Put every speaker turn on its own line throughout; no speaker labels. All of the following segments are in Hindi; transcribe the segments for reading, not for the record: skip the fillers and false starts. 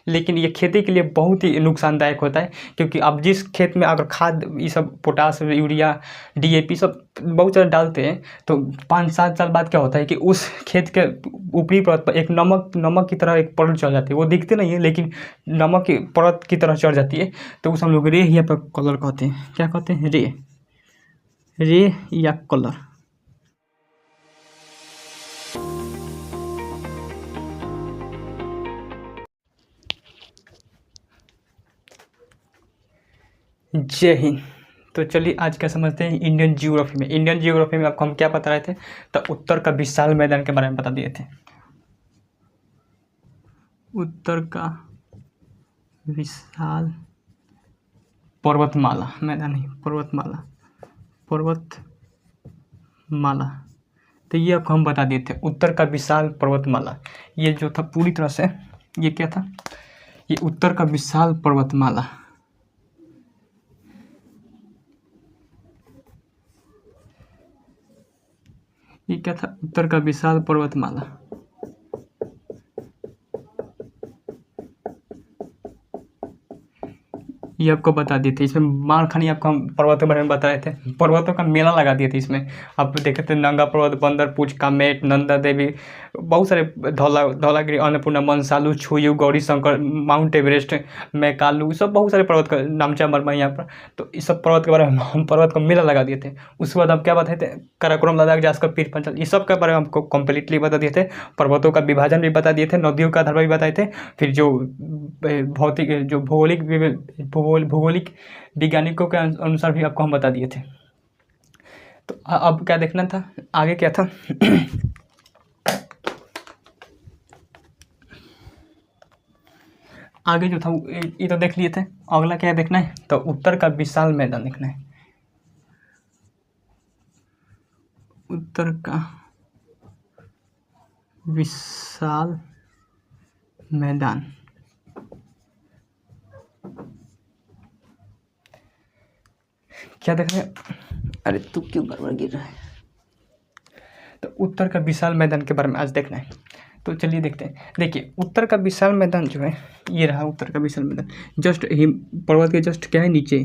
लेकिन ये खेती के लिए बहुत ही नुकसानदायक होता है, क्योंकि आप जिस खेत में अगर खाद ये सब पोटास, यूरिया, डीएपी सब बहुत ज़्यादा डालते हैं, तो 5-7 साल बाद क्या होता है कि उस खेत के ऊपरी परत पर एक नमक की तरह एक परत चढ़ जाती है। वो दिखती नहीं है, लेकिन नमक की परत की तरह चढ़ जाती है। तो उस हम लोग रे या कलर कहते हैं। क्या कहते हैं? रे या कलर। जय हिंद। तो चलिए आज क्या समझते हैं इंडियन जियोग्राफी में। इंडियन जियोग्राफी में आपको हम क्या बता रहे थे? तो उत्तर का विशाल मैदान के बारे में बता दिए थे। उत्तर का विशाल पर्वतमाला, मैदान नहीं, पर्वतमाला। तो ये आपको हम बता दिए थे, उत्तर का विशाल पर्वतमाला। ये जो था पूरी तरह से, ये क्या था? ये उत्तर का विशाल पर्वतमाला। ये क्या था? उत्तर का विशाल पर्वतमाला। ये आपको बता दिए थे। इसमें मारखानी आपको हम पर्वतों के बारे में बताए थे, पर्वतों का मेला लगा दिए थे। इसमें आप देखे थे नंगा पर्वत, बंदरपुर, कामेट, नंदा देवी, बहुत सारे, धौलागिरी, अन्नपूर्णा, मनसालू, छुयू, गौरी शंकर, माउंट एवरेस्ट, मैकालू, सब बहुत सारे पर्वत का नामचा मरमा यहाँ पर। तो इस सब पर्वत के बारे में हम पर्वत का मेला लगा दिए थे। उसके बाद हम क्या बताए थे? काराकोरम, लद्दाख, जास्कर, पीर पंचाल, ये सब के बारे में हमको कम्प्लीटली बता दिए थे। पर्वतों का विभाजन भी बता दिए थे, नदियों का धर्म भी बताए थे। फिर जो भौतिक, जो भौगोलिक वैज्ञानिकों के अनुसार भी आपको हम बता दिए थे। तो अब क्या देखना था? आगे क्या था? आगे जो था ये तो देख लिए थे। अगला क्या देखना है? तो उत्तर का विशाल मैदान देखना है। उत्तर का विशाल मैदान। क्या देख रहे हैं? अरे तू क्यों गड़बड़ गिर रहा है? तो उत्तर का विशाल मैदान के बारे में आज देखना है। तो चलिए देखते हैं। देखिए, उत्तर का विशाल मैदान जो है, ये रहा उत्तर का विशाल मैदान। जस्ट हिम पर्वत के जस्ट क्या है, नीचे।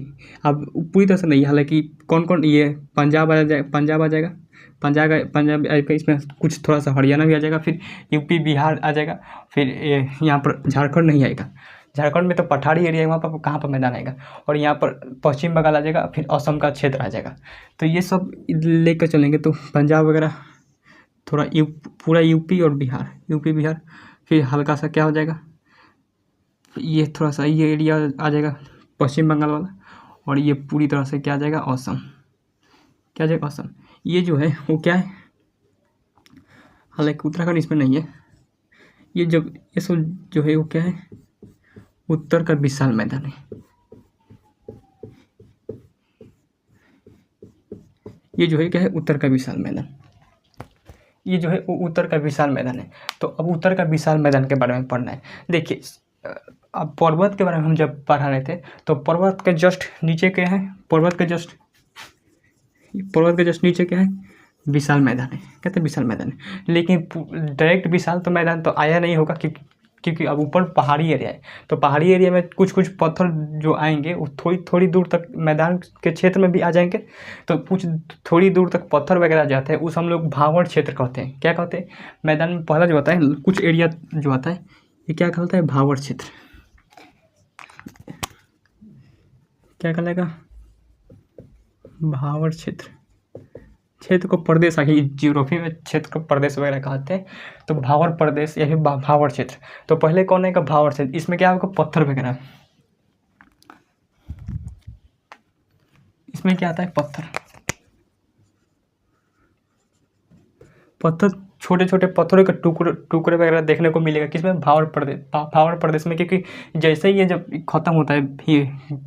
अब पूरी तरह से नहीं, हालांकि कौन कौन, ये पंजाब आ जाएगा, पंजाब इसमें कुछ थोड़ा सा हरियाणा भी आ जाएगा, फिर यूपी, बिहार आ जाएगा, फिर यहाँ पर झारखंड नहीं आएगा। झारखंड में तो पठारी एरिया है, वहाँ पर कहाँ पर मैदान आएगा। और यहाँ पर पश्चिम बंगाल आ जाएगा, फिर असम का क्षेत्र आ जाएगा। तो ये सब लेकर चलेंगे तो पंजाब वगैरह, थोड़ा पूरा यूपी और बिहार, यूपी बिहार, फिर हल्का सा क्या हो जाएगा, ये थोड़ा सा ये एरिया आ जाएगा पश्चिम बंगाल वाला। और ये पूरी तरह से क्या आ जाएगा? असम। क्या आ जाएगा? असम। ये जो है वो क्या है, हालांकि उत्तराखंड इसमें नहीं है। ये सब जो है वो क्या है? उत्तर का विशाल मैदान है। ये जो है क्या है? उत्तर का विशाल मैदान। ये जो है वो उत्तर का विशाल मैदान है। तो अब उत्तर का विशाल मैदान के बारे में पढ़ना है। देखिए, अब पर्वत के बारे में हम जब पढ़ा रहे थे, तो पर्वत के जस्ट नीचे क्या है? पर्वत के जस्ट नीचे क्या है? विशाल मैदान है। कहते हैं विशाल मैदान है, लेकिन डायरेक्ट विशाल तो मैदान तो आया नहीं होगा, क्योंकि अब ऊपर पहाड़ी एरिया है। तो पहाड़ी एरिया में कुछ पत्थर जो आएंगे वो थोड़ी दूर तक मैदान के क्षेत्र में भी आ जाएंगे। तो कुछ थोड़ी दूर तक पत्थर वगैरह जाते हैं, उस हम लोग भावड़ क्षेत्र कहते हैं। क्या कहते हैं? मैदान में पहला जो होता है, कुछ एरिया जो आता है, ये क्या कहलाता है? भावड़ क्षेत्र। क्या कहलाएगा? भावड़ क्षेत्र। क्षेत्र को प्रदेश, आगे जियोग्राफी में क्षेत्र को प्रदेश वगैरह कहते हैं। तो भावर प्रदेश या फिर भावर क्षेत्र। तो पहले कौन है का? भावर क्षेत्र। इसमें क्या होगा? पत्थर वगैरह। इसमें क्या आता है? पत्थर, छोटे छोटे पत्थरों के टुकड़े वगैरह देखने को मिलेगा। किसमें? भावर प्रदेश में। क्योंकि जैसे ही ये जब खत्म होता है,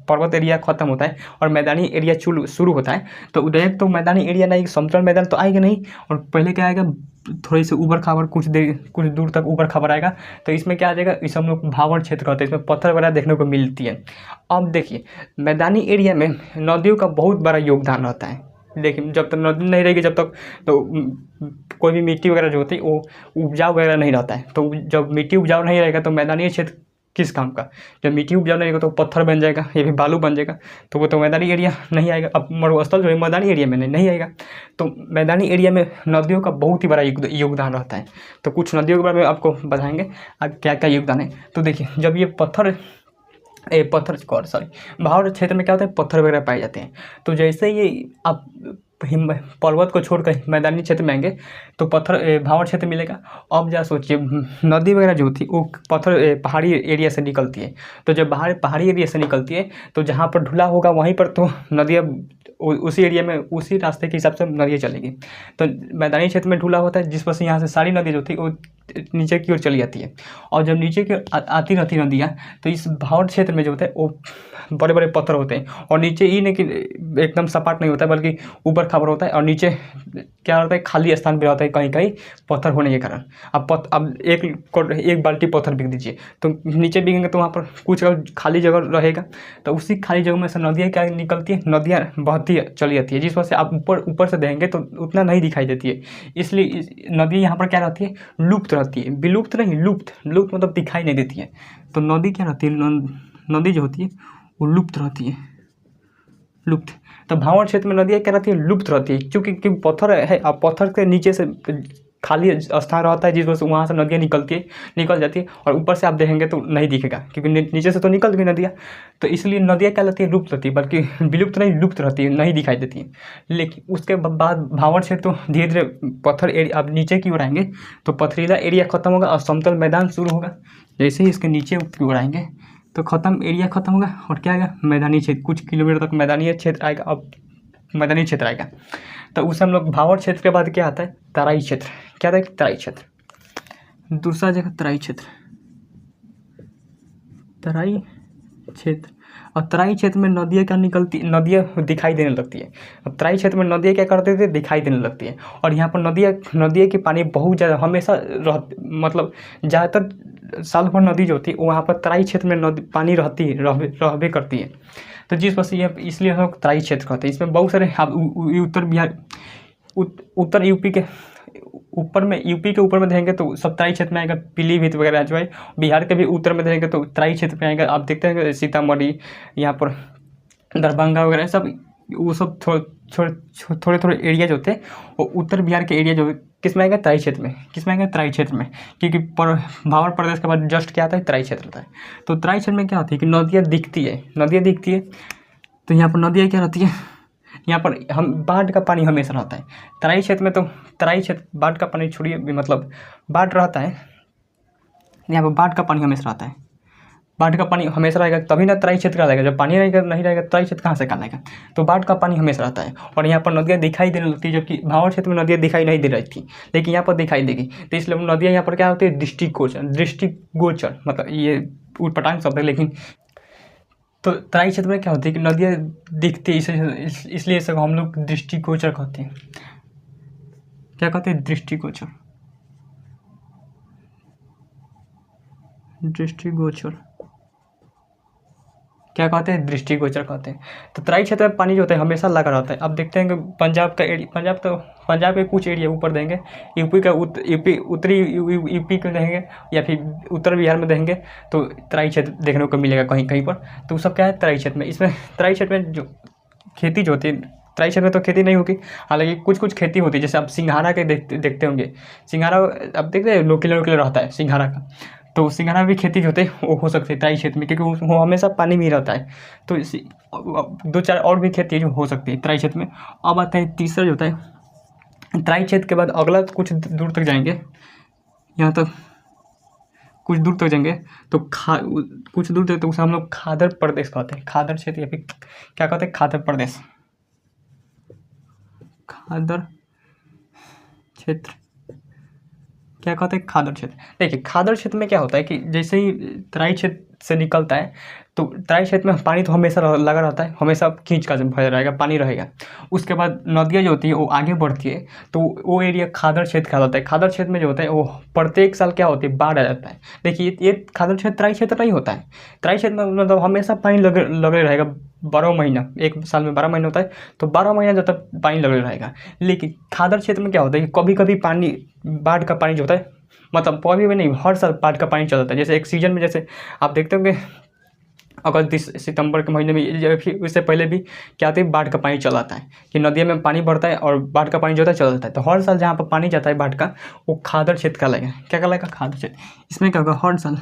पर्वत एरिया खत्म होता है और मैदानी एरिया शुरू होता है, तो डायरेक्ट तो मैदानी एरिया नहीं, समतल मैदान तो आएगा नहीं। और पहले क्या आएगा? थोड़ी सी ऊबड़ खाबड़, कुछ दूर तक ऊबड़ खाबड़ आएगा। तो इसमें क्या आ जाएगा? इस हम लोग भावर क्षेत्र कहते हैं। इसमें पत्थर वगैरह देखने को मिलती है। अब देखिए, मैदानी एरिया में नदियों का बहुत बड़ा योगदान रहता है। लेकिन जब तक नदी नहीं रहेगी, जब तक तो कोई भी मिट्टी वगैरह जो होती है वो उपजाऊ वगैरह नहीं रहता है। तो जब मिट्टी उपजाऊ नहीं रहेगा, तो मैदानी क्षेत्र किस काम का? जब मिट्टी उपजाऊ नहीं रहेगा तो पत्थर बन जाएगा, ये भी बालू बन जाएगा, तो वो तो मैदानी एरिया नहीं आएगा। अब मरुस्थल जो है मैदानी एरिया में नहीं आएगा। तो मैदानी एरिया में नदियों का बहुत ही बड़ा योगदान रहता है। तो कुछ नदियों के बारे में आपको बताएंगे क्या क्या योगदान है। तो देखिए, जब ये भावर क्षेत्र में क्या होता है, पत्थर वगैरह पाए जाते हैं। तो जैसे ये आप पर्वत को छोड़कर मैदानी क्षेत्र में आएंगे तो भावर क्षेत्र मिलेगा। अब जरा सोचिए, नदी वगैरह जो होती है वो पहाड़ी एरिया से निकलती है। तो जब पहाड़ी एरिया से निकलती है तो जहाँ पर ढुला होगा वहीं पर तो नदियाँ उसी एरिया में उसी रास्ते के हिसाब से नदियाँ चलेगी। तो मैदानी क्षेत्र में ढुला होता है, जिस वजह से यहाँ से सारी नदी जो थी वो नीचे की ओर चली जाती है। और जब नीचे की आती रहती नदियाँ, तो इस भावर क्षेत्र में जो होता है वो बड़े बड़े पत्थर होते हैं। और नीचे ही नहीं कि एकदम सपाट नहीं होता है, बल्कि ऊपर खाबर होता है। और नीचे क्या होता है, खाली स्थान भी होता है कहीं कहीं पत्थर होने के कारण। अब एक बाल्टी पत्थर बिक दीजिए तो नीचे बिकेंगे तो वहाँ पर कुछ खाली जगह रहेगा। तो उसी खाली जगह में से नदियाँ क्या निकलती है, नदियाँ बहती चली जाती है, जिस वजह से आप ऊपर से देखेंगे तो उतना नहीं दिखाई देती है। इसलिए नदी यहाँ पर क्या रहती है, लुप्त रहती है। विलुप्त नहीं, लुप्त मतलब दिखाई नहीं देती है। तो नदी क्या रहती है, नदी जो होती है वो लुप्त रहती है, लुप्त। तो भावर क्षेत्र में नदियाँ क्या रहती है, लुप्त रहती है, क्योंकि पत्थर है। अब पत्थर के नीचे से खाली स्थान रहता है, जिस वजह से वहाँ से नदियाँ निकल जाती है। और ऊपर से आप देखेंगे तो नहीं दिखेगा, क्योंकि नीचे से तो निकल गई नदियाँ। तो इसलिए नदियाँ क्या रहती है, लुप्त रहती है, बल्कि विलुप्त नहीं, लुप्त रहती है, नहीं दिखाई देती है। लेकिन उसके बाद भावर क्षेत्र तो धीरे धीरे पत्थर एरिया, अब नीचे की ओर आएंगे तो पथरीला एरिया खत्म होगा और समतल मैदान शुरू होगा। जैसे ही इसके नीचे की ओर आएंगे तो एरिया खत्म होगा और क्या आएगा, मैदानी क्षेत्र। कुछ किलोमीटर तक मैदानी क्षेत्र आएगा। अब मैदानी क्षेत्र आएगा तो उसे हम लोग भावर क्षेत्र के बाद क्या आता है, तराई क्षेत्र। क्या आता है, तराई क्षेत्र। दूसरा जगह तराई क्षेत्र, तराई क्षेत्र। और तराई क्षेत्र में नदियाँ दिखाई देने लगती है। अब तराई क्षेत्र में नदियाँ क्या करते थे, दिखाई देने लगती है। और यहाँ पर नदियाँ की पानी बहुत ज़्यादा हमेशा मतलब ज़्यादातर साल भर नदी जो होती है वहाँ पर तराई क्षेत्र में नदी पानी रहबे करती है। तो जिस वजह से इसलिए हम लोग तराई क्षेत्र कहते हैं। इसमें बहुत सारे उत्तर बिहार, उत्तर यूपी के ऊपर में देखेंगे तो सब तराई क्षेत्र में आएगा। पीलीभीत वगैरह जो है बिहार के भी उत्तर में देखेंगे तो तराई क्षेत्र में आएगा। आप देखते हैं सीतामढ़ी, यहाँ पर दरभंगा वगैरह सब, वो सब थोड़े एरिया जो होते हैं वो उत्तर बिहार के एरिया जो किस में आएगा, तराई क्षेत्र में। किस में आएगा, तराई क्षेत्र में, क्योंकि भावर प्रदेश के बाद जस्ट क्या आता है, तराई क्षेत्र आता है। तो तराई क्षेत्र में क्या होती है कि नदियाँ दिखती है। तो यहाँ पर नदियाँ क्या रहती है, यहाँ पर बाढ़ का पानी हमेशा रहता है। तराई क्षेत्र में तो बाढ़ का पानी छोड़िए, मतलब बाढ़ रहता है, यहाँ पर बाढ़ का पानी हमेशा रहता है। बाढ़ का पानी हमेशा रहेगा तभी ना तराई क्षेत्र का रहेगा। जब पानी नहीं रहेगा तराई क्षेत्र कहाँ से कहलाएगा। तो बाढ़ का पानी हमेशा रहता है और यहाँ पर नदियाँ दिखाई देने लगती है, जबकि भावर क्षेत्र में नदियाँ दिखाई नहीं दे रही थी, लेकिन यहाँ पर दिखाई देगी। तो इसलिए नदियाँ यहाँ पर क्या होती है, दृष्टिगोचर, मतलब ये उटपटांग शब्द है। लेकिन तो तराई क्षेत्र में क्या होती है कि नदियाँ दिखती है, इसलिए इसे हम लोग दृष्टिगोचर कहते हैं। क्या कहते हैं, दृष्टिगोचर। क्या कहते हैं, दृष्टिगोचर कहते हैं। तो तराई क्षेत्र में पानी जो होता है हमेशा लगा रहता है। अब देखते हैं कि पंजाब के कुछ एरिया ऊपर देंगे, उत्तरी यूपी को देंगे या फिर उत्तर बिहार में देंगे तो तराई क्षेत्र देखने को मिलेगा कहीं कहीं पर। तो सब क्या है, तराई क्षेत्र में। इसमें तराई क्षेत्र में जो खेती जो होती है, तराई क्षेत्र में तो खेती नहीं होगी, हालांकि कुछ खेती होती है। जैसे आप सिंघाड़ा के देखते होंगे, सिंघाड़ा अब देखते हैं नोकीला रहता है सिंघाड़ा का। तो सिंघाड़ा भी खेती जो होते हैं वो हो सकती है तराई क्षेत्र में, क्योंकि वो हमेशा पानी में ही रहता है। तो 2-4 और भी खेती जो हो सकती है तराई क्षेत्र में। अब आता है तीसरा जो होता है तराई क्षेत्र के बाद अगला कुछ दूर तक जाएंगे, यहाँ तक कुछ दूर तक जाएंगे तो कुछ दूर तक तो उसे हम लोग खादर प्रदेश कहते हैं। खादर क्षेत्र या फिर क्या कहते हैं, खादर प्रदेश, खादर क्षेत्र। क्या कहते हैं, खादर क्षेत्र। देखिए खादर क्षेत्र में क्या होता है कि जैसे ही तराई क्षेत्र से निकलता है तो तराई क्षेत्र में पानी तो हमेशा लगा रहता है, हमेशा खींच का भरा रहेगा, पानी रहेगा। उसके बाद नदियाँ जो होती है वो आगे बढ़ती है तो वो एरिया खादर क्षेत्र कहलाता है। खादर क्षेत्र में जो होता है वो प्रत्येक साल क्या होती है, बाढ़ आ जाता है। देखिए ये खादर क्षेत्र तराई क्षेत्र नहीं होता है। तराई क्षेत्र में मतलब हमेशा पानी लगे रहेगा 12 महीना, एक साल में 12 महीना होता है तो 12 महीना जब तक पानी लगे रहेगा। लेकिन खादर क्षेत्र में क्या होता है कि कभी कभी पानी, बाढ़ का पानी जो होता है मतलब अभी भी नहीं, हर साल बाढ़ का पानी चल जाता है। जैसे एक सीजन में, जैसे आप देखते होंगे अगस्त सितंबर के महीने में, फिर उससे पहले भी क्या होता है, बाढ़ का पानी चला आता है कि नदियों में पानी बढ़ता है और बाढ़ का पानी जो होता है चला जाता है। तो हर साल जहाँ पर पानी जाता है बाढ़ का, वो खादर क्षेत्र कहलाएगा। क्या कहलाएगा? खादर क्षेत्र। इसमें क्या होगा, हर साल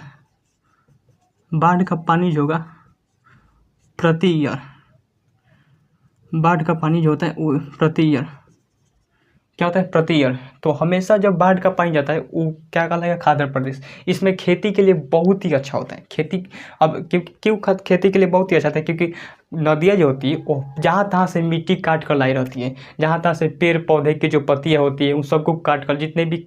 बाढ़ का पानी जो होगा प्रति ईयर, बाढ़ का पानी जो होता है वो प्रति ईयर क्या होता है, प्रति ईयर। तो हमेशा जब बाढ़ का पानी जाता है वो क्या कहलाएगा, खादर प्रदेश। इसमें खेती के लिए बहुत ही अच्छा होता है। खेती अब क्यों खेती के लिए बहुत ही अच्छा होता है, क्योंकि नदियाँ जो होती है वो जहाँ तहाँ से मिट्टी काट कर लाई रहती है, जहाँ तहाँ से पेड़ पौधे की जो पत्तियाँ होती है उन सबको काट कर, जितने भी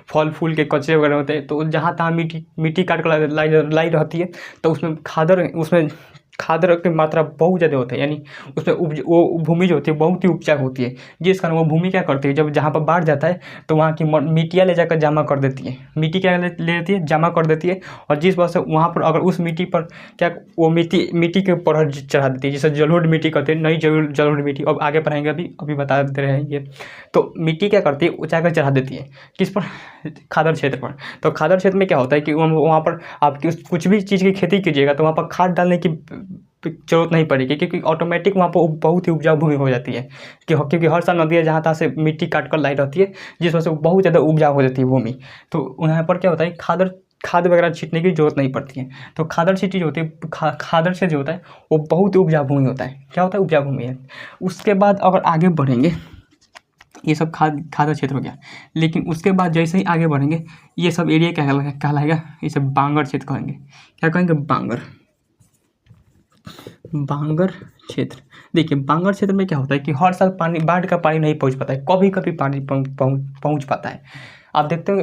फल फूल के कचरे वगैरह होते हैं, तो जहाँ तहाँ मिट्टी काट कर लाई रहती है, तो उसमें खादर की मात्रा बहुत ज़्यादा होता है। यानी उसमें वो भूमि जो होती है बहुत ही उपजाऊ होती है, जिस कारण वो भूमि क्या करती है, जब जहाँ पर बाढ़ जाता है तो वहाँ की मिट्टियाँ ले जाकर जमा कर देती है। मिट्टी क्या ले लेती है, जमा कर देती है। और जिस वजह से वहाँ पर अगर उस मिट्टी पर क्या, वो मिट्टी के ऊपर चढ़ा देती है, जिसे जलोढ़ मिट्टी कहते हैं। नई जलोढ़ मिट्टी अब आगे पढ़ेंगे, अभी बता दे रहे हैं ये। तो मिट्टी क्या करती है, ऊँचा चढ़ा देती है, किस पर, खादर क्षेत्र पर। तो खादर क्षेत्र में क्या होता है कि वहाँ पर आप कुछ भी चीज़ की खेती कीजिएगा तो वहाँ पर खाद डालने की जरूरत नहीं पड़ेगी, क्योंकि ऑटोमेटिक वहाँ पर बहुत ही उपजाऊ भूमि हो जाती है। क्योंकि हर साल नदियाँ जहाँ तहाँ से मिट्टी काट कर लाई रहती है, जिस वजह से बहुत ज़्यादा उपजाऊ हो जाती है भूमि। तो यहाँ पर क्या होता है, खाद वगैरह छींटने की जरूरत नहीं पड़ती है। तो खादर सिटी जो होती है, खादर से जो होता है वो बहुत ही उपजाऊ भूमि होता है। क्या होता है, उपजाऊ भूमि है। उसके बाद अगर आगे बढ़ेंगे, ये सब खादर क्षेत्र हो गया। लेकिन उसके बाद जैसे ही आगे बढ़ेंगे, ये सब एरिया क्या कहलाएगा, ये सब बांगर क्षेत्र कहेंगे। क्या कहेंगे, बांगर क्षेत्र। देखिए बांगर क्षेत्र में क्या होता है कि हर साल पानी, बाढ़ का पानी नहीं पहुंच पाता है, कभी कभी पानी पहुंच पाता है। आप देखते हो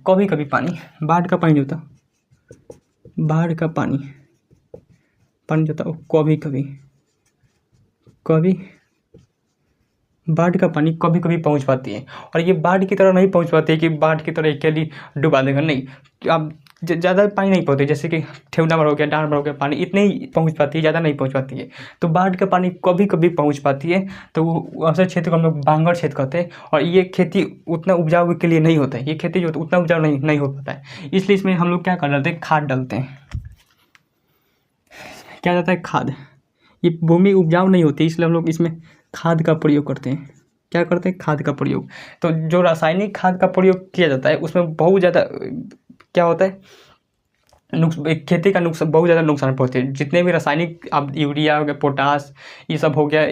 कभी कभी पानी, बाढ़ का पानी जो होता, बाढ़ का पानी जो होता है वो कभी बाढ़ का पानी कभी कभी पहुंच पाती है। और ये बाढ़ की तरह नहीं पहुंच पाती है कि बाढ़ की तरह अकेली डुबा देगा, नहीं। अब ज़्यादा पानी नहीं पहुँचती, जैसे कि ठेवनामर हो गया, डांडमर हो गया, पानी इतने ही पहुंच पाती है, ज़्यादा नहीं पहुंच पाती है। तो बाढ़ का पानी कभी कभी पहुंच पाती है, तो वो ऐसे क्षेत्र को हम लोग बांगर क्षेत्र कहते हैं। और ये खेती उतना उपजाऊ के लिए नहीं होता है, ये खेती जो उतना उपजाऊ नहीं हो पाता है। इसलिए इसमें हम लोग क्या कर डालते हैं, खाद डालते हैं। क्या जाता है, खाद। ये भूमि उपजाऊ नहीं होती, इसलिए हम लोग इसमें खाद का प्रयोग करते हैं। क्या करते हैं, खाद का प्रयोग। तो जो रासायनिक खाद का प्रयोग किया जाता है उसमें बहुत ज़्यादा क्या होता है, खेती का नुकसान, बहुत ज़्यादा नुकसान पहुँचते हैं। जितने भी रासायनिक आप यूरिया हो गया, पोटास, ये सब हो गया,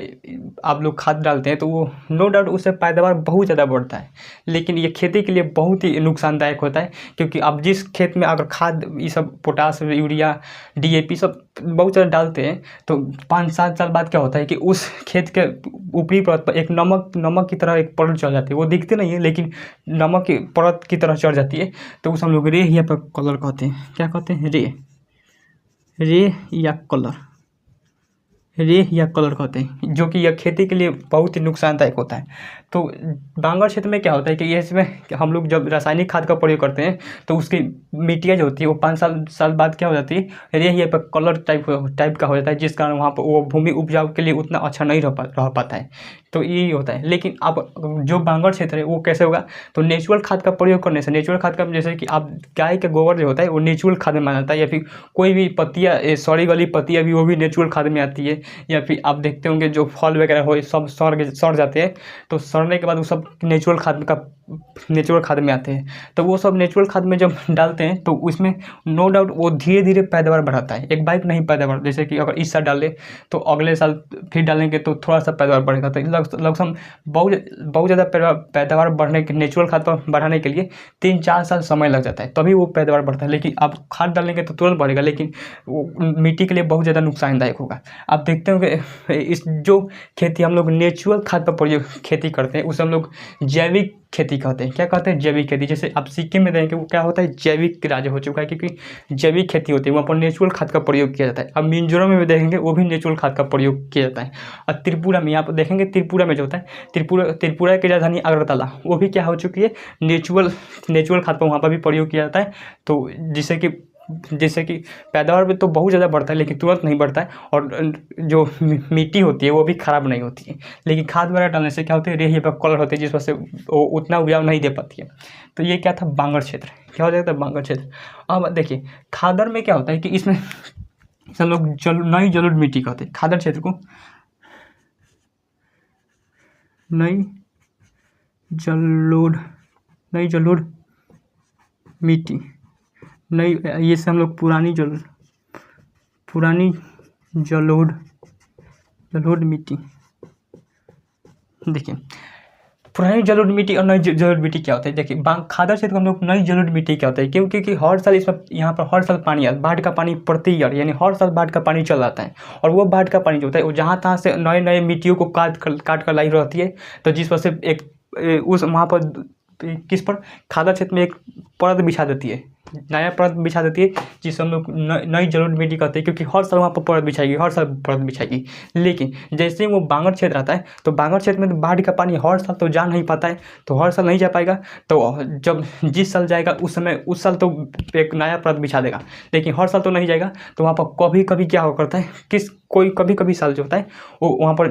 आप लोग खाद डालते हैं तो वो नो डाउट उससे पैदावार बहुत ज़्यादा बढ़ता है। लेकिन ये खेती के लिए बहुत ही नुकसानदायक होता है, क्योंकि आप जिस खेत में अगर खाद ये सब पोटास, यूरिया, DAP सब बहुत ज़्यादा डालते हैं, तो 5-7 साल बाद क्या होता है कि उस खेत के ऊपरी परत पर एक नमक की तरह एक परत चढ़ जाती है। वो दिखती नहीं है लेकिन नमक की परत की तरह चढ़ जाती है। तो उस हम लोग रे या कलर कहते हैं। क्या कहते हैं, रे या कलर कहते हैं, जो कि यह खेती के लिए बहुत ही नुकसानदायक होता है। तो बांगर क्षेत्र में क्या होता है कि ये इसमें हम लोग जब रासायनिक खाद का प्रयोग करते हैं तो उसकी मिट्टियाँ जो होती है वो 5 साल बाद क्या हो जाती है, रेह पर कलर टाइप का हो जाता है, जिस कारण वहाँ पर वो भूमि उपजाऊ के लिए उतना अच्छा नहीं रह पाता है। तो यही होता है। लेकिन अब जो बांगर क्षेत्र है वो कैसे होगा, तो नेचुरल खाद का प्रयोग करने से, नेचुरल खाद का जैसे कि आप गाय के गोबर जो होता है वो नेचुरल खाद में माना जाता है, या फिर कोई भी पत्तियाँ, सड़ी गली पत्तियाँ भी वो भी नेचुरल खाद में आती है। या फिर आप देखते होंगे जो फल वगैरह हो सब सड़ जाते हैं, तो सड़ने के बाद वो सब नेचुरल खाद में आते हैं। तो वो सब नेचुरल खाद में जब डालते हैं तो उसमें नो डाउट वो धीरे धीरे पैदावार बढ़ाता है, एक बाइक नहीं पैदावार। जैसे कि अगर इस साल डाले तो अगले साल फिर डालेंगे तो थोड़ा सा पैदावार बढ़ेगा। तो लगभग बहुत ज़्यादा पैदावार बढ़ने के, नेचुरल खाद पर बढ़ाने के लिए 3-4 साल समय लग जाता है, तभी वो पैदावार बढ़ता है। लेकिन आप खाद डालेंगे तो तुरंत बढ़ेगा, लेकिन वो मिट्टी के लिए बहुत ज़्यादा नुकसानदायक होगा। आप देखते होंगे इस जो खेती हम लोग नेचुरल खाद पर प्रयोग खेती करते हैं उसे हम लोग जैविक खेती कहते हैं। क्या कहते हैं, जैविक खेती। जैसे आप सिक्किम में देखेंगे वो क्या होता है, जैविक राज्य हो चुका है, क्योंकि जैविक खेती होती है, वहाँ पर नेचुरल खाद का प्रयोग किया जाता है। अब मिजोरम में भी देखेंगे वो भी नेचुरल खाद का प्रयोग किया जाता है। और त्रिपुरा में, आप देखेंगे त्रिपुरा में जो होता है, त्रिपुरा की राजधानी अगरतला, वो भी क्या हो चुकी है, नेचुरल खाद पर वहाँ पर भी प्रयोग किया जाता है। तो जिससे कि जैसे कि पैदावार में तो बहुत ज़्यादा बढ़ता है लेकिन तुरंत नहीं बढ़ता है, और जो मिट्टी होती है वो भी ख़राब नहीं होती है। लेकिन खाद वगैरह डालने से क्या होता है, रेही पर कलर होती है जिस वजह से वो उतना उपजाऊ नहीं दे पाती है। तो ये क्या था, बांगर क्षेत्र। क्या हो जाता है, बांगर क्षेत्र। अब देखिए खादर में क्या होता है कि इसमें सब लोग नई जलोढ़ मिट्टी कहते हैं खादर क्षेत्र को, नई जलोढ़ मिट्टी। नई ये से हम लोग पुरानी जलोढ़ मिट्टी। देखिए पुरानी जलोढ़ मिट्टी और नई जलोढ़ मिट्टी क्या होता है, देखिए खादर क्षेत्र को हम लोग नई जलोढ़ मिट्टी क्या होता है, क्योंकि हर साल इसमें यहाँ पर हर साल पानी आता है, बाढ़ का पानी प्रति ईयर, यानी हर साल बाढ़ का पानी चल आता है। और वो बाढ़ का पानी जो होता है वो जहाँ तहाँ से नए नए मिट्टियों को काट कर लाई रहती है। तो जिस वजह से एक उस वहाँ पर किस पर खादर क्षेत्र में एक परत बिछा देती है, नया परत बिछा देती है, जिसे हम लोग नई जलोढ़ मिट्टी कहते हैं, क्योंकि हर साल वहाँ पर परत बिछाएगी, हर साल परत बिछाएगी। लेकिन जैसे ही वो बांगर क्षेत्र आता है तो बांगर क्षेत्र में तो बाढ़ का पानी हर साल तो जा नहीं पाता है, तो हर साल नहीं जा पाएगा। तो जब जिस साल जाएगा उस साल तो एक नया परत बिछा देगा, लेकिन हर साल तो नहीं जाएगा। तो वहाँ पर कभी कभी क्या हो करता है, कोई कभी साल जो होता है वो वहाँ पर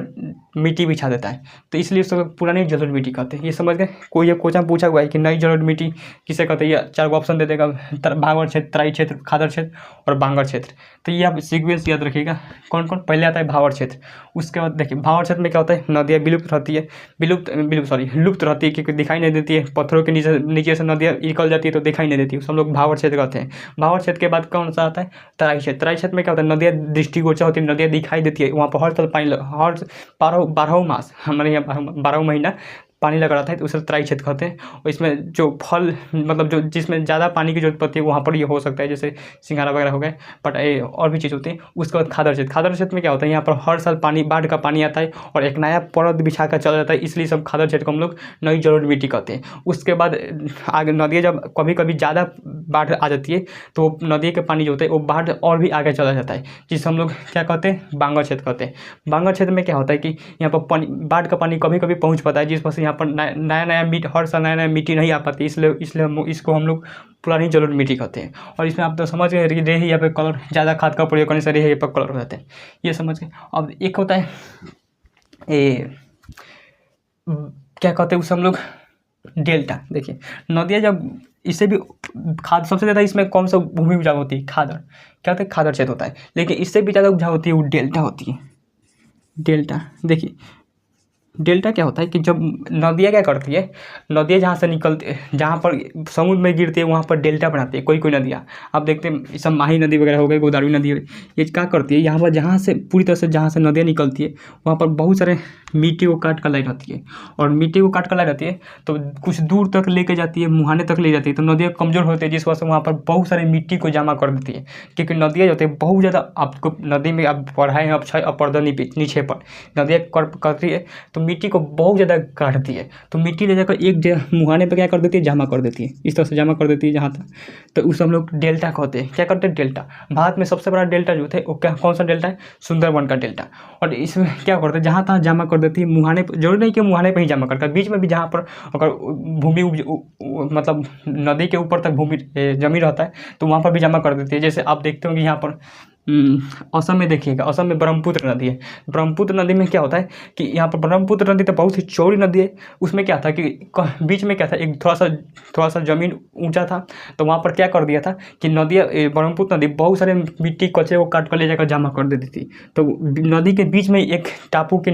मिट्टी बिछा देता है। तो इसलिए उसको पुरानी जलोढ़ मिट्टी कहते हैं। ये समझ गए। कोई ये क्वेश्चन पूछा हुआ है कि नई जलोढ़ मिट्टी किसे कहते हैं, ये 4 ऑप्शन दे देगा, भावर क्षेत्र, तराई क्षेत्र, खादर क्षेत्र और बांगर क्षेत्र। तो ये आप सीक्वेंस याद रखिएगा। कौन कौन, पहले आता है भावर क्षेत्र। उसके बाद देखिए भावर क्षेत्र में क्या होता है, नदियाँ विलुप्त रहती है, लुप्त रहती है, क्योंकि दिखाई नहीं देती है, पत्थरों के नीचे से नदियाँ निकल जाती है तो दिखाई नहीं देती है, सब लोग भावर क्षेत्र कहते हैं। भावर क्षेत्र के बाद कौन सा आता है, तराई क्षेत्र। तराई क्षेत्र में क्या होता है, नदियाँ दृष्टिगोचर होती है, नदियाँ दिखाई देती है, वहाँ पर हर साल पानी, हर 12 मास, हमारे यहाँ 12 महीना पानी लगा रहता है, तो उसे तराई क्षेत्र कहते हैं। और इसमें जो फल मतलब जो जिसमें ज़्यादा पानी की जरूरत पड़ती है वहाँ पर ये हो सकता है, जैसे सिंघाड़ा वगैरह हो गए, बट और भी चीज़ होती है। उसके बाद खादर क्षेत्र। खादर क्षेत्र में क्या होता है, यहाँ पर हर साल पानी, बाढ़ का पानी आता है और एक नया परत बिछा कर चला जाता है, इसलिए सब खादर क्षेत्र को हम लोग नई जलोढ़ मिट्टी कहते हैं। उसके बाद आगे नदियाँ जब कभी कभी ज़्यादा बाढ़ आ जाती है तो नदी के पानी जो होता है वो बाढ़ और भी आगे चला जाता है, जिसे हम लोग क्या कहते हैं, बांगर क्षेत्र कहते हैं। बांगर क्षेत्र में क्या होता है कि यहाँ पर पानी, बाढ़ का पानी कभी कभी पहुँच पाता है, जिस वजह से यहाँ पर हर साल नया मिट्टी नहीं आ पाती, इसलिए इसको हम लोग पुरानी जलोढ़ मिट्टी कहते हैं। और इसमें आप तो समझ गए, रेही या पे कलर, ज़्यादा खाद का प्रयोग करने से रेही पर कलर हो जाते हैं, ये समझ गए। अब एक होता है क्या कहते हैं उसे हम लोग, डेल्टा। देखिए नदियाँ जब, इससे भी खाद सबसे ज़्यादा इसमें कौन सा भूमि उपजाऊ होती है, खादर। क्या होता है, खादर क्षेत्र होता है, लेकिन इससे भी ज़्यादा उपजाऊ होती है वो डेल्टा होती है। डेल्टा, देखिए डेल्टा क्या होता है कि जब नदियाँ क्या करती है, नदियाँ जहाँ से निकलती है, जहाँ पर समुद्र में गिरती है वहाँ पर डेल्टा बनाती है। कोई नदियाँ आप देखते हैं, सब माही नदी वगैरह हो गई, गोदावरी नदी, ये क्या करती है, यहाँ पर जहाँ से पूरी तरह से जहाँ से नदियाँ निकलती है वहाँ पर बहुत सारे मिट्टी को काट कर लाई रहती है, और मिट्टी को काट कर लाई रहती है तो कुछ दूर तक लेके जाती है, मुहाने तक ले जाती है, तो नदियाँ कमज़ोर होती है, जिस वजह से वहाँ पर बहुत सारे मिट्टी को जमा कर देती है। क्योंकि नदियाँ जो होती है बहुत ज़्यादा, आपको नदी में आप पढ़ाए हैं, अब पर्दनी नीचे पर नदियाँ करती है तो मिट्टी को बहुत ज़्यादा काटती है, तो मिट्टी ले जाकर एक जगह मुहाने पे क्या कर देती है, जमा कर देती है, इस तरह से जमा कर देती है जहाँ तक, तो उसे हम लोग डेल्टा कहते हैं। क्या करते हैं, डेल्टा। भारत में सबसे बड़ा डेल्टा जो थे वो क्या, कौन सा डेल्टा है, सुंदरबन का डेल्टा। और इसमें क्या करते हैं, जहाँ तहाँ जमा कर देती है, मुहाने पर, जरूरी नहीं कि मुहाने पर ही जमा करता है, बीच में भी जहाँ पर अगर भूमि मतलब नदी के ऊपर तक भूमि जमी रहता है तो वहाँ पर भी जमा कर देती है। जैसे आप देखते होंगे यहाँ पर असम में, देखिएगा असम में ब्रह्मपुत्र नदी है। ब्रह्मपुत्र नदी में क्या होता है कि यहाँ पर ब्रह्मपुत्र नदी तो बहुत ही चौड़ी नदी है, उसमें क्या था कि बीच में क्या था, एक थोड़ा सा ज़मीन ऊंचा था, तो वहाँ पर क्या कर दिया था कि ब्रह्मपुत्र नदी बहुत सारे मिट्टी कचरे को काट कर ले जाकर जमा कर देती थी। तो नदी के बीच में एक टापू का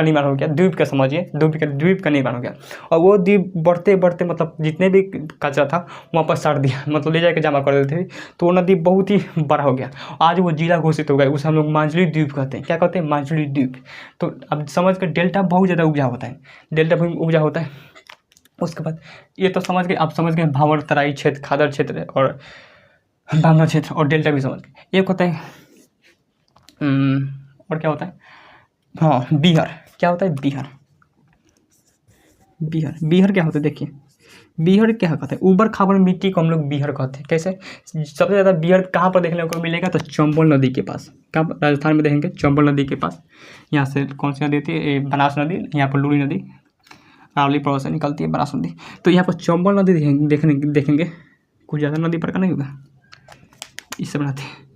निर्माण हो गया, द्वीप का समझिए, द्वीप का निर्माण हो गया। और वो द्वीप बढ़ते बढ़ते मतलब जितने भी कचरा था वहाँ पर साट दिया, मतलब ले जाकर जमा कर देते थे, तो वो नदी बहुत ही बड़ा हो गया, आज वो जिला घोषित हो गया, उसे हम लोग माजुली द्वीप कहते हैं। क्या कहते हैं, माजुली द्वीप। तो अब समझ कर डेल्टा बहुत ज़्यादा उपजाऊ होता है, डेल्टा भूमि उपजाऊ होता है। उसके बाद ये तो समझ गए, आप समझ गए भावर, तराई क्षेत्र, खादर क्षेत्र और बांगर क्षेत्र, और डेल्टा भी समझ गए। एक होता है और क्या होता है, हाँ बिहार। क्या होता है, बिहार। बिहार क्या होता है, देखिए बिहार क्या कहते हैं, ऊबड़ खाबड़ मिट्टी को हम लोग बिहार कहते हैं। कैसे, सबसे ज़्यादा बिहार कहाँ पर देखने को मिलेगा, तो चंबल नदी के पास। कहाँ, राजस्थान में देखेंगे, चंबल नदी के पास। यहाँ से कौन सी नदी होती है, बनास नदी, यहाँ पर लूनी नदी, अरावली पर्वत से निकलती है बनास नदी। तो यहाँ पर चंबल नदी देखेंगे, कुछ ज़्यादा नदी पर का नहीं होगा, इससे बनाते हैं।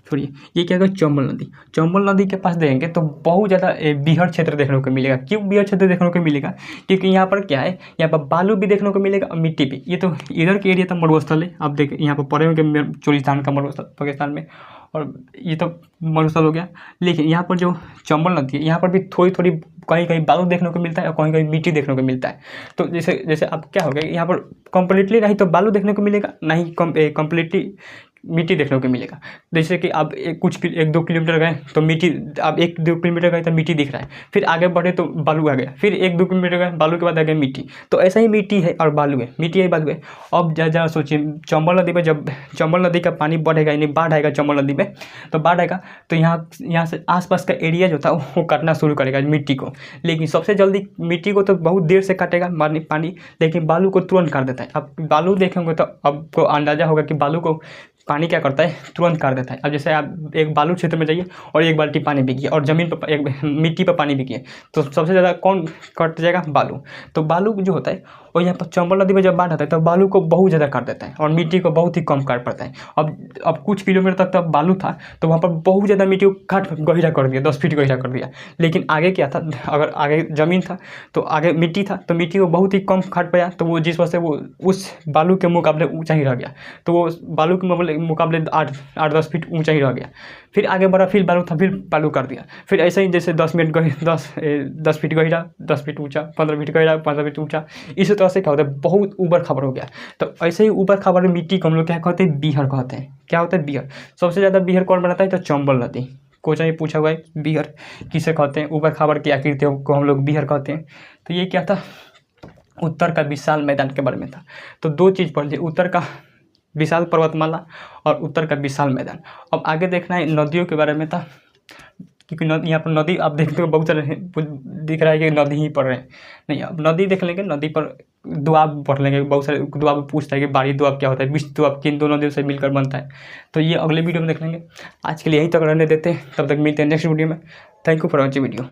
छोड़िए, ये क्या होगा, चंबल नदी। चंबल नदी के पास देखेंगे तो बहुत ज़्यादा बीहड़ क्षेत्र देखने को मिलेगा। क्यों बीहड़ क्षेत्र देखने को मिलेगा? क्योंकि यहाँ पर क्या है, यहाँ पर बालू भी देखने को मिलेगा और मिट्टी भी। ये तो इधर के एरिया था मरुस्थल है, आप देखें यहाँ पर पड़े होंगे चोलिस्तान का मरुस्थल पाकिस्तान में, और ये तो मरुस्थल हो गया। लेकिन यहाँ पर जो चंबल नदी है, यहाँ पर भी थोड़ी थोड़ी कहीं कहीं बालू देखने को मिलता है और कहीं कहीं मिट्टी देखने को मिलता है। तो जैसे जैसे अब क्या हो गया, यहाँ पर कंप्लीटली नहीं तो बालू देखने को मिलेगा, ना ही कंप्लीटली मिट्टी देखने को मिलेगा। जैसे कि आप एक दो किलोमीटर गए तो मिट्टी, आप 1-2 किलोमीटर गए तो मिट्टी दिख रहा है, फिर आगे बढ़े तो बालू आ गया, फिर 1-2 किलोमीटर गए, बालू के बाद आ गया मिट्टी। तो ऐसा ही मिट्टी है और बालू है, मिट्टी है बालू है। अब जरा सोचिए, चंबल नदी में जब चंबल नदी का पानी बढ़ेगा, यानी बाढ़ आएगा चंबल नदी में, तो बाढ़ आएगा तो यहाँ से आसपास का एरिया जो था वो काटना शुरू करेगा मिट्टी को। लेकिन सबसे जल्दी मिट्टी को तो बहुत देर से काटेगा पानी, लेकिन बालू को तुरंत काट देता है। अब बालू देखेंगे तो आपको अंदाजा होगा कि बालू को पानी क्या करता है, तुरंत काट देता है। अब जैसे आप एक बालू क्षेत्र में जाइए और 1 बाल्टी पानी बिकिए और ज़मीन पर एक मिट्टी पर पानी बिकिए, तो सबसे ज़्यादा कौन कट जाएगा, बालू। तो बालू जो होता है, और यहाँ पर चंबल नदी में जब बाढ़ आता है तो बालू को बहुत ज़्यादा काट देता है और मिट्टी को बहुत ही कम काट पड़ता है। अब कुछ किलोमीटर तक बालू था तो वहाँ पर बहुत ज़्यादा मिट्टी को काट गहरा कर दिया, 10 फीट गहरा कर दिया। लेकिन आगे क्या था, अगर आगे ज़मीन था तो आगे मिट्टी था, तो मिट्टी को बहुत ही कम काट पाया, तो वो जिस वजह से वो उस बालू के मुकाबले ऊँचा ही रह गया। तो वो बालू के मुकाबले 8-10 फीट ऊँचा ही रह गया। फिर आगे बढ़ा, फिर बालू था, फिर बालू कर दिया। फिर ऐसे ही जैसे 10 फीट गहरा, 10 फीट ऊँचा, 15 फीट गहरा, 15 फीट ऊँचा, इसी तरह से क्या होता है, बहुत ऊबड़ खाबड़ हो गया। तो ऐसे ही ऊबड़ खाबड़ मिट्टी को हम लोग क्या कहते हैं, बीहड़ कहते हैं। क्या होता है, बीहड़। सबसे ज़्यादा बीहड़ कौन बनाता है, तो चंबल नदी। क्वेश्चन ये पूछा हुआ है, बीहड़ किसे कहते हैं, ऊबड़ खाबड़ की आकृतियों को हम लोग बीहड़ कहते हैं। तो ये क्या था, उत्तर का विशाल मैदान के बारे में था। तो 2 चीज़ पढ़ ली, उत्तर का विशाल पर्वतमाला और उत्तर का विशाल मैदान। अब आगे देखना है नदियों के बारे में था, क्योंकि नदी, यहाँ पर नदी आप देखते हो बहुत सारे दिख रहा है कि नदी ही पढ़ रहे हैं। नहीं, अब नदी देख लेंगे, नदी पर दोआब पढ़ लेंगे, बहुत सारे दोआब पूछता है कि बारी दोआब क्या होता है, विश्व दोआब किन दो नदियों से मिलकर बनता है। तो ये अगले वीडियो में देख लेंगे। आज के लिए यहीं तक रहने देते हैं, तब तक मिलते हैं नेक्स्ट वीडियो में। Thank you for watching video.